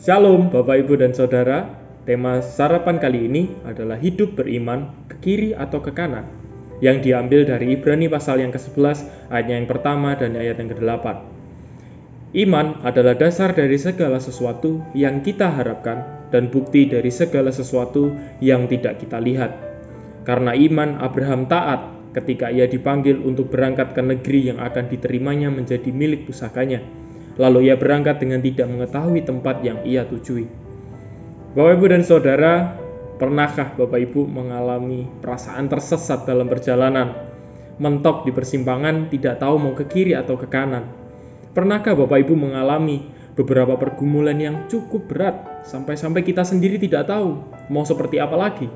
Shalom Bapak Ibu dan Saudara. Tema sarapan kali ini adalah hidup beriman ke kiri atau ke kanan, yang diambil dari Ibrani pasal yang ke-11 ayat yang pertama dan ayat yang ke-8. Iman adalah dasar dari segala sesuatu yang kita harapkan dan bukti dari segala sesuatu yang tidak kita lihat. Karena iman Abraham taat ketika ia dipanggil untuk berangkat ke negeri yang akan diterimanya menjadi milik pusakanya. Lalu ia berangkat dengan tidak mengetahui tempat yang ia tujui. Bapak Ibu dan Saudara, pernahkah Bapak Ibu mengalami perasaan tersesat dalam perjalanan? Mentok di persimpangan, tidak tahu mau ke kiri atau ke kanan. Pernahkah Bapak Ibu mengalami beberapa pergumulan yang cukup berat, sampai-sampai kita sendiri tidak tahu mau seperti apa lagi?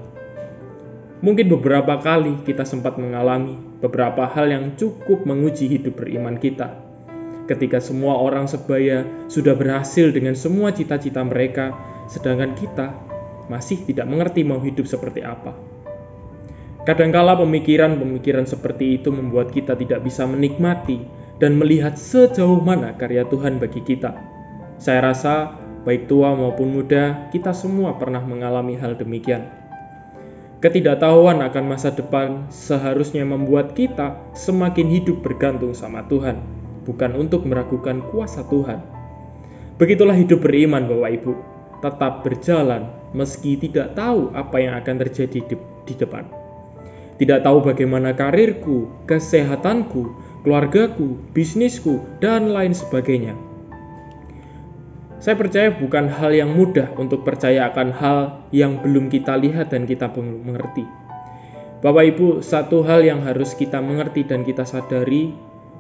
Mungkin beberapa kali kita sempat mengalami beberapa hal yang cukup menguji hidup beriman kita. Ketika semua orang sebaya sudah berhasil dengan semua cita-cita mereka, sedangkan kita masih tidak mengerti mau hidup seperti apa. Kadangkala pemikiran-pemikiran seperti itu membuat kita tidak bisa menikmati dan melihat sejauh mana karya Tuhan bagi kita. Saya rasa baik tua maupun muda, kita semua pernah mengalami hal demikian. Ketidaktahuan akan masa depan seharusnya membuat kita semakin hidup bergantung sama Tuhan, bukan untuk meragukan kuasa Tuhan. Begitulah hidup beriman Bapak Ibu, tetap berjalan meski tidak tahu apa yang akan terjadi di depan. Tidak tahu bagaimana karirku, kesehatanku, keluargaku, bisnisku, dan lain sebagainya. Saya percaya bukan hal yang mudah untuk percaya akan hal yang belum kita lihat dan kita belum mengerti. Bapak Ibu, satu hal yang harus kita mengerti dan kita sadari,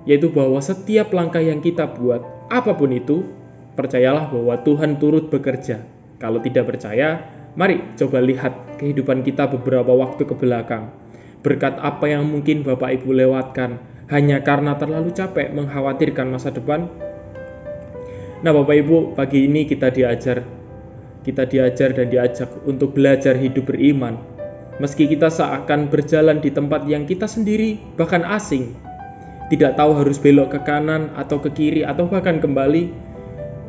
yaitu bahwa setiap langkah yang kita buat, apapun itu, percayalah bahwa Tuhan turut bekerja. Kalau tidak percaya, mari coba lihat kehidupan kita beberapa waktu ke belakang. Berkat apa yang mungkin Bapak Ibu lewatkan hanya karena terlalu capek mengkhawatirkan masa depan. Nah Bapak Ibu, pagi ini kita diajar dan diajak untuk belajar hidup beriman. Meski kita seakan berjalan di tempat yang kita sendiri, bahkan asing, tidak tahu harus belok ke kanan atau ke kiri atau bahkan kembali.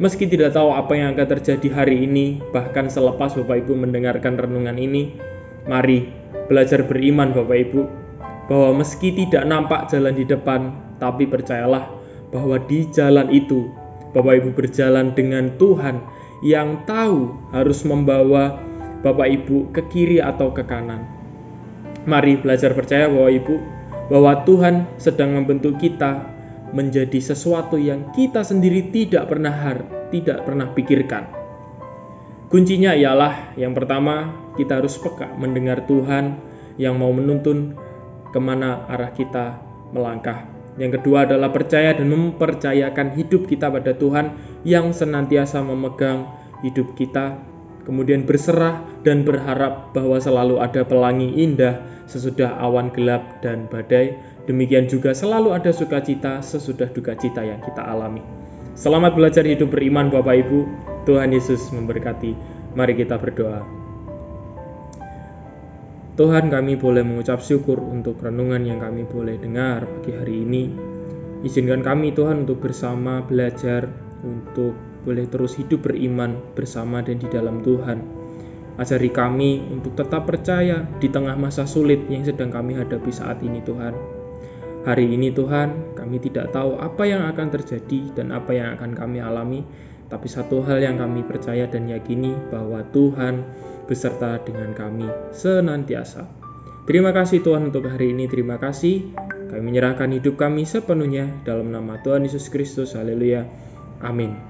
Meski tidak tahu apa yang akan terjadi hari ini, bahkan selepas Bapak Ibu mendengarkan renungan ini, mari belajar beriman Bapak Ibu, bahwa meski tidak nampak jalan di depan, tapi percayalah bahwa di jalan itu Bapak Ibu berjalan dengan Tuhan yang tahu harus membawa Bapak Ibu ke kiri atau ke kanan. Mari belajar percaya Bapak Ibu, bahwa Tuhan sedang membentuk kita menjadi sesuatu yang kita sendiri tidak pernah pikirkan. Kuncinya ialah yang pertama, kita harus peka mendengar Tuhan yang mau menuntun kemana arah kita melangkah. Yang kedua adalah percaya dan mempercayakan hidup kita pada Tuhan yang senantiasa memegang hidup kita. Kemudian berserah dan berharap bahwa selalu ada pelangi indah sesudah awan gelap dan badai. Demikian juga selalu ada sukacita sesudah duka cita yang kita alami. Selamat belajar hidup beriman Bapak Ibu. Tuhan Yesus memberkati. Mari kita berdoa. Tuhan, kami boleh mengucap syukur untuk renungan yang kami boleh dengar pagi hari ini. Izinkan kami Tuhan untuk bersama belajar, untuk boleh terus hidup beriman bersama dan di dalam Tuhan. Ajari kami untuk tetap percaya di tengah masa sulit yang sedang kami hadapi saat ini Tuhan. Hari ini Tuhan, kami tidak tahu apa yang akan terjadi dan apa yang akan kami alami, tapi satu hal yang kami percaya dan yakini bahwa Tuhan beserta dengan kami senantiasa. Terima kasih Tuhan untuk hari ini, terima kasih. Kami menyerahkan hidup kami sepenuhnya dalam nama Tuhan Yesus Kristus. Haleluya. Amin.